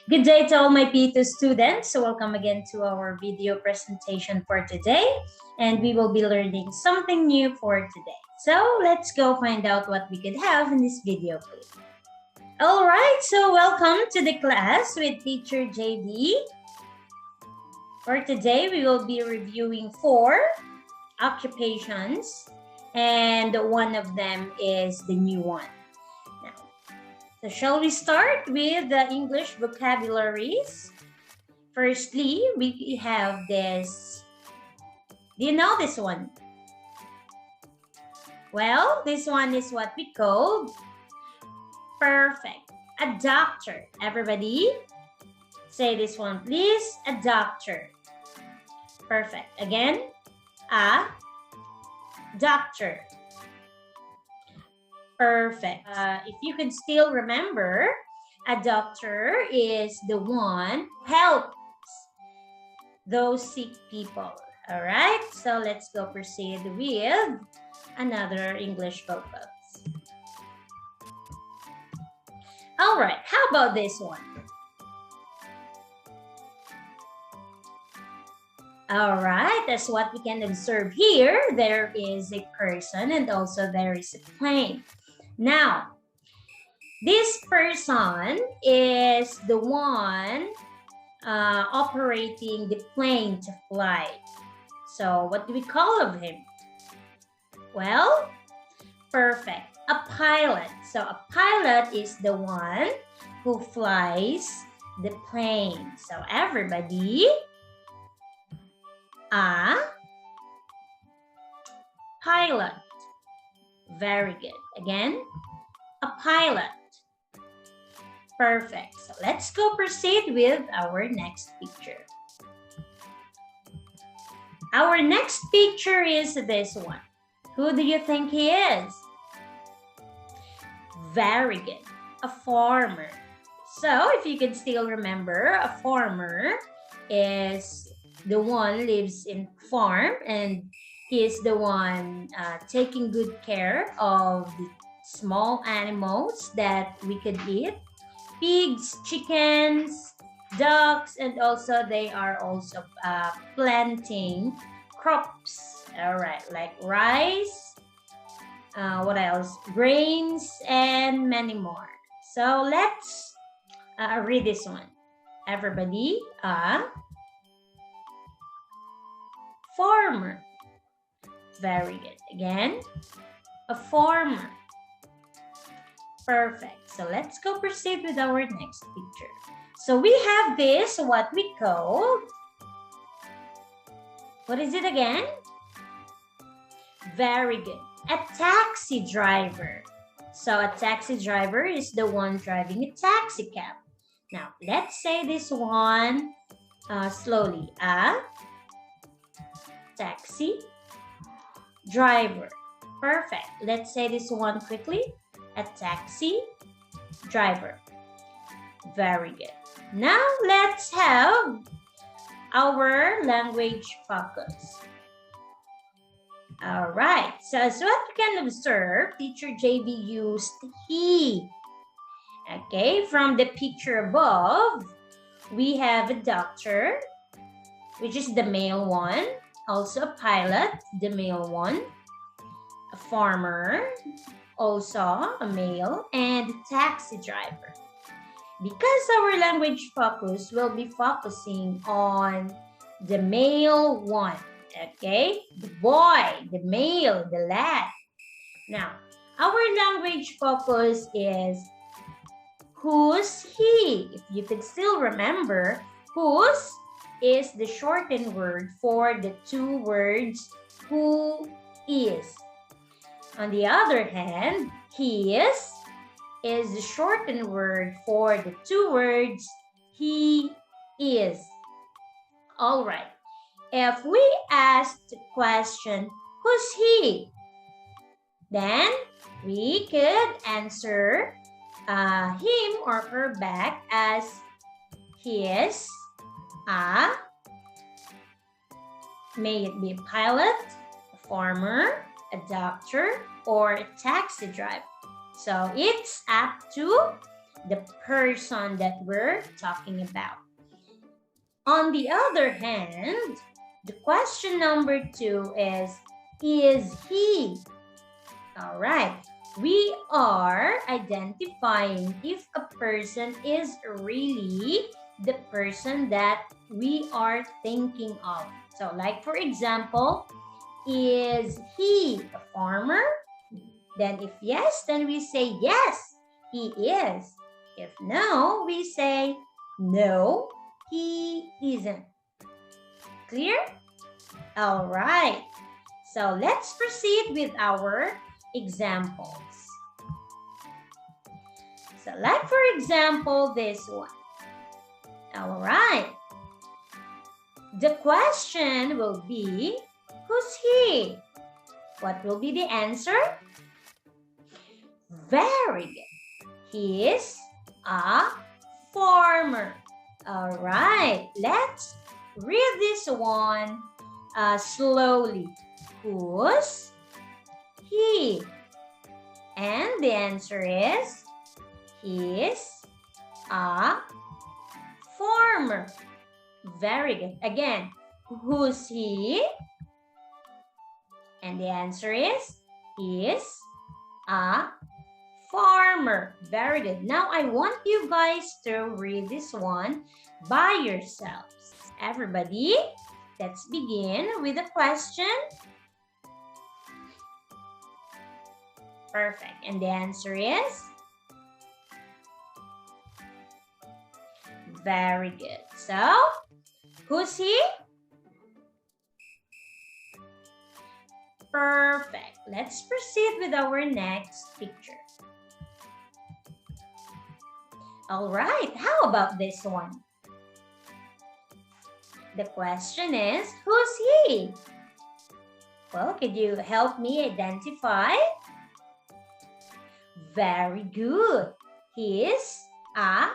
Good day to all my P.2 students. So welcome again to our video presentation for today. And we will be learning something new for today. So let's go find out what we could have in this video, please. All right, so welcome to the class with teacher JV. For today, we will be reviewing 4 occupations, and one of them is the new one. So shall we start with the English vocabularies? Firstly, we have this. Do you know this one? Well, this one is what we call perfect. A doctor. Everybody, say this one, please. A doctor. Perfect. Again, a doctor. Perfect. If you could still remember, a doctor is the one who helps those sick people. All right, so let's go proceed with another English vocabs. All right, how about this one? All right, that's what we can observe here. There is a person and also there is a plane. Now, this person is the one operating the plane to fly. So what do we call of him? Well, perfect. A pilot. So a pilot is the one who flies the plane. So everybody, a pilot. Very good. Again, a pilot. Perfect. So let's go proceed with our next picture. Our next picture is this one. Who do you think he is? Very good. A farmer. So if you can still remember, a farmer is the one lives in farm, and he is the one taking good care of the small animals that we could eat. Pigs, chickens, ducks, and also they are also planting crops. All right, like rice, what else? Grains, and many more. So let's read this one. Everybody, farmer. Very good. Again, a farmer. Perfect. So let's go proceed with our next picture. So we have this, what we call, what is it again? Very good. A taxi driver. So a taxi driver is the one driving a taxi cab. Now, let's say this one slowly. A taxi driver. Perfect. Let's say this one quickly. A taxi driver. Very good. Now let's have our language focus. All right. So as what you can observe, teacher JV used he. Okay. From the picture above, we have a doctor, which is the male one. Also a pilot, the male one. A farmer, also a male, and a taxi driver. Because our language focus will be focusing on the male one, okay? The boy, the male, the lad. Now, our language focus is who's he? If you could still remember, who's is the shortened word for the 2 words who is. On the other hand, his is the shortened word for the 2 words he is. All right. If we ask the question, who's he? Then we could answer him or her back as his, may it be a pilot, a farmer, a doctor, or a taxi driver. So it's up to the person that we're talking about. On the other hand, the question number 2 is he? All right. We are identifying if a person is really the person that we are thinking of. So like for example, is he a farmer? Then if yes, then we say yes, he is. If no, we say no, he isn't. Clear? All right. So let's proceed with our examples. So like for example, this one. All right. The question will be, who's he? What will be the answer? Very good. He is a farmer. All right. Let's read this one slowly. Who's he? And the answer is, he is a farmer. Very good. Again, who's he? And the answer is, he is a farmer. Very good. Now I want you guys to read this one by yourselves. Everybody, let's begin with the question. Perfect. And the answer is? Very good. So, who's he? Perfect. Let's proceed with our next picture. All right. How about this one? The question is, who's he? Well, could you help me identify? Very good. He is a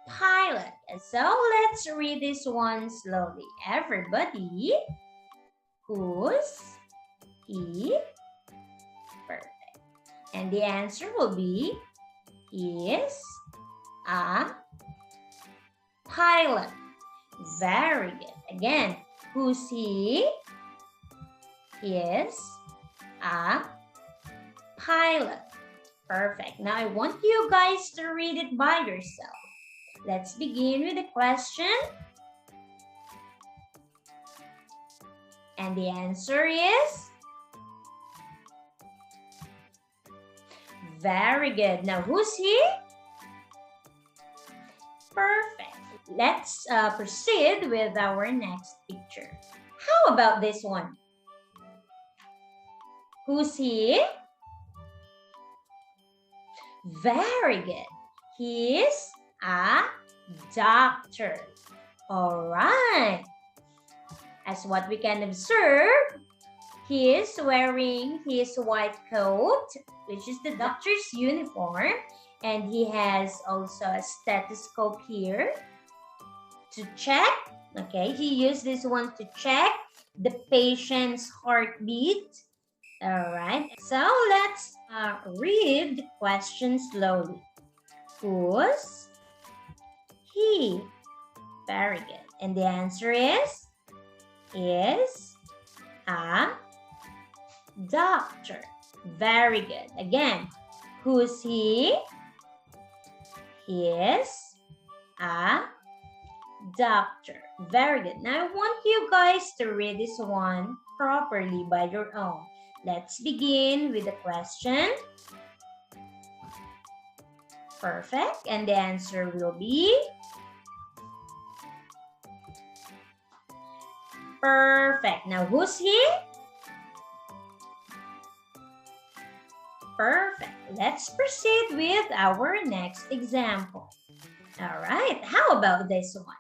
pilot. So let's read this one slowly. Everybody, who's he? Perfect. And the answer will be, he is a pilot. Very good. Again, who's he? He is a pilot. Perfect. Now I want you guys to read it by yourself. Let's begin with the question. And the answer is? Very good. Now who's he? Perfect. Let's proceed with our next picture. How about this one? Who's he? Very good. He is a doctor. All right. As what we can observe, he is wearing his white coat, which is the doctor's uniform, and he has also a stethoscope here to check. Okay, he used this one to check the patient's heartbeat. All right, so let's read the question slowly. Who's he? Very good. And the answer is a doctor. Very good. Again, who's he? He is a doctor. Very good. Now I want you guys to read this one properly by your own. Let's begin with the question. Perfect. And the answer will be? Perfect. Now who's he? Perfect. Let's proceed with our next example. All right. How about this one?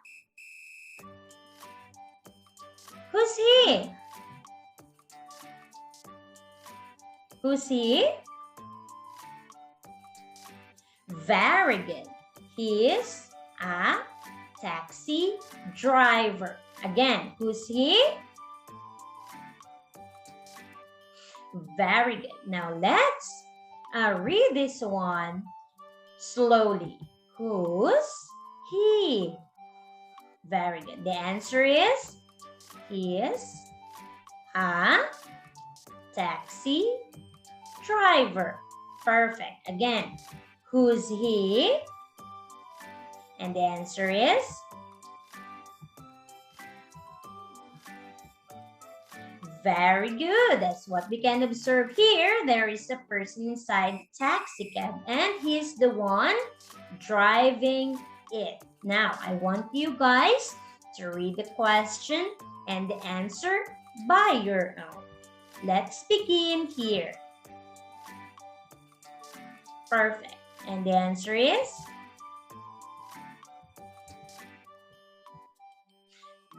Who's he? Who's he? Very good. He is a taxi driver. Again, who's he? Very good. Now let's read this one slowly. Who's he? Very good. The answer is he is a taxi driver. Perfect. Again, who's he? And the answer is very good. That's what we can observe here. There is a person inside the taxi cab and he's the one driving it. Now, I want you guys to read the question and the answer by your own. Let's begin here. Perfect. And the answer is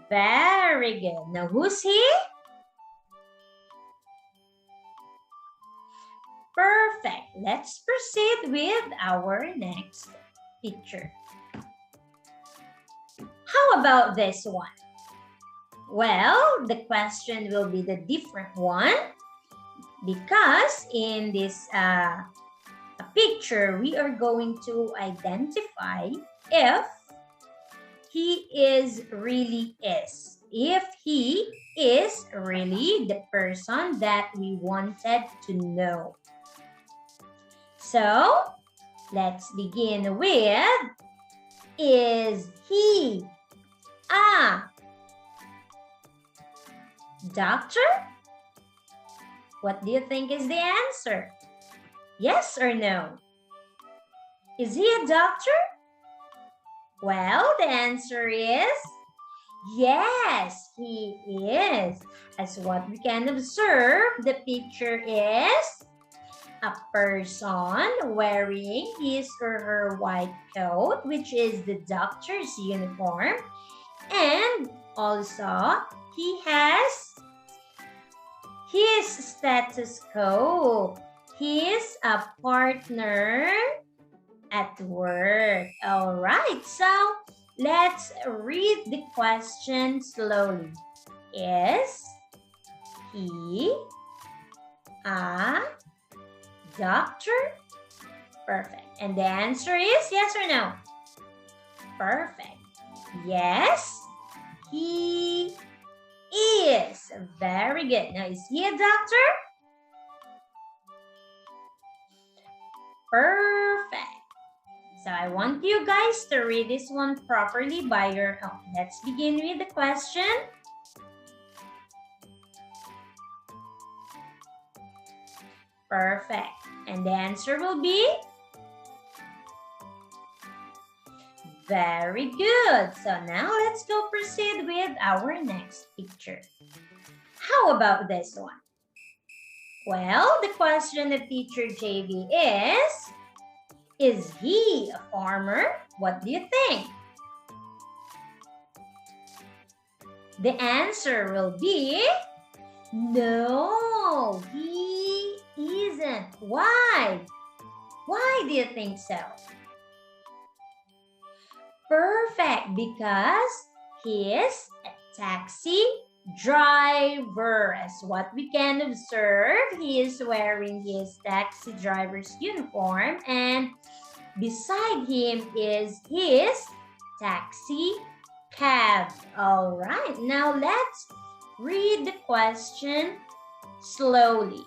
very good. Now, who's he? Perfect. Let's proceed with our next picture. How about this one? Well, the question will be the different one because in this picture, we are going to identify if he really is really the person that we wanted to know. So, let's begin with, is he a doctor? What do you think is the answer? Yes or no? Is he a doctor? Well, the answer is yes, he is. As what we can observe, the picture is a person wearing his or her white coat, which is the doctor's uniform. And also, he has his stethoscope. He's a partner at work. All right, so let's read the question slowly. Is he a doctor? Perfect. And the answer is yes or no? Perfect. Yes, he is. Very good. Now, is he a doctor? Perfect. So I want you guys to read this one properly by your own. Let's begin with the question. Perfect. And the answer will be very good. So now let's go proceed with our next picture. How about this one? Well, the question of teacher JV is he a farmer? What do you think? The answer will be no, he isn't. Why? Why do you think so? Perfect, because he is a taxi driver. As what we can observe, he is wearing his taxi driver's uniform and beside him is his taxi cab. All right, now let's read the question slowly.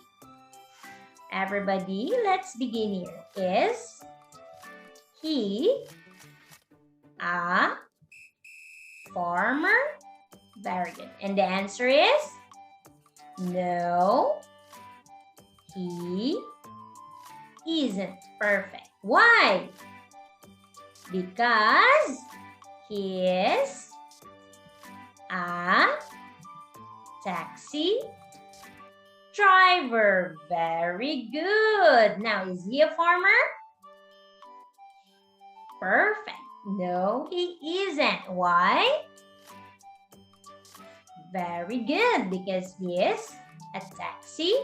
Everybody, let's begin here. Is he a farmer? Very good. And the answer is no, he isn't. Perfect. Why? Because he is a taxi driver. Very good. Now, is he a farmer? Perfect. No, he isn't. Why? Very good, because he is a taxi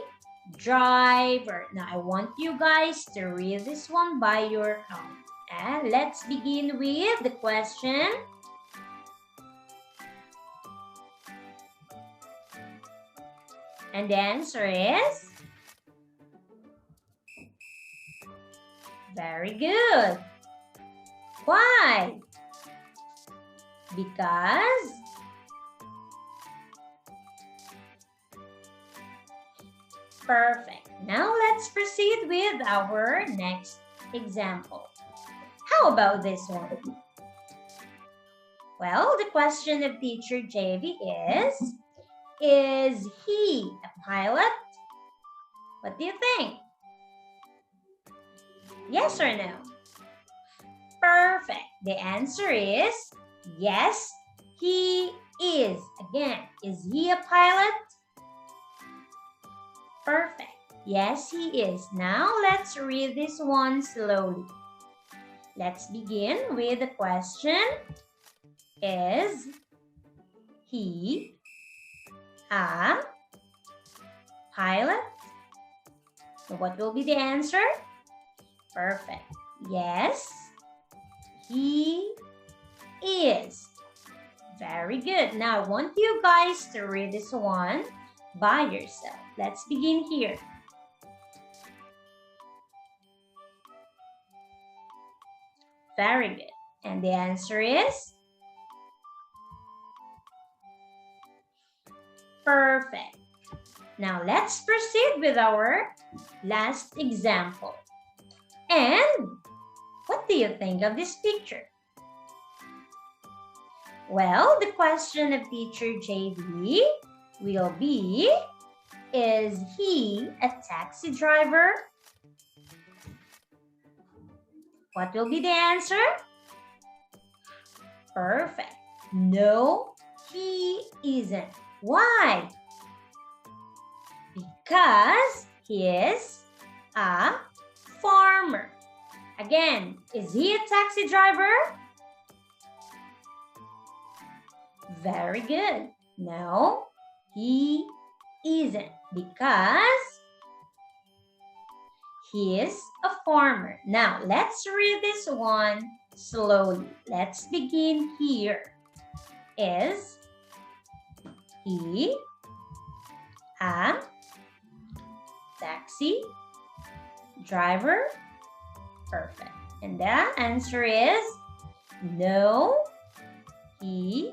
driver. Now, I want you guys to read this one by your own. And let's begin with the question. And the answer is very good. Why? Because perfect. Now let's proceed with our next example. How about this one? Well, the question of teacher JV is he a pilot? What do you think? Yes or no? Perfect. The answer is yes, he is. Again, is he a pilot? Perfect. Yes, he is. Now, let's read this one slowly. Let's begin with the question. Is he a pilot? So what will be the answer? Perfect. Yes, he is. Very good. Now, I want you guys to read this one by yourself. Let's begin here. Very good. And the answer is perfect. Now, let's proceed with our last example. And what do you think of this picture? Well, the question of teacher JV will be, is he a taxi driver? What will be the answer? Perfect. No, he isn't. Why? Because he is a farmer. Again, is he a taxi driver? Very good. No, he isn't, because he is a farmer. Now, let's read this one slowly. Let's begin here. Is he a taxi driver? Perfect. And the answer is no, he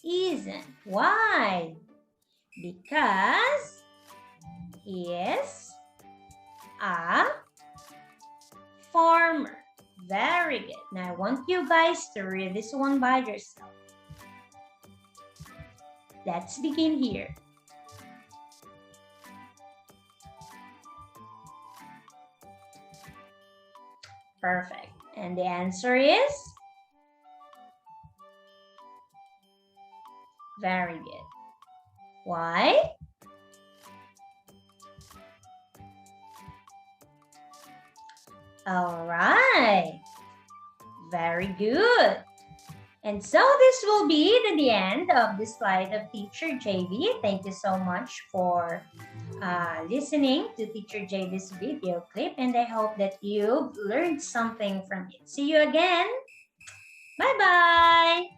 isn't. Why? Because he is a farmer. Very good. Now, I want you guys to read this one by yourself. Let's begin here. Perfect. And the answer is very good. Why? All right. Very good. And so this will be the end of the slide of Teacher JV. Thank you so much for listening to Teacher JV's video clip, and I hope that you've learned something from it. See you again. Bye-bye.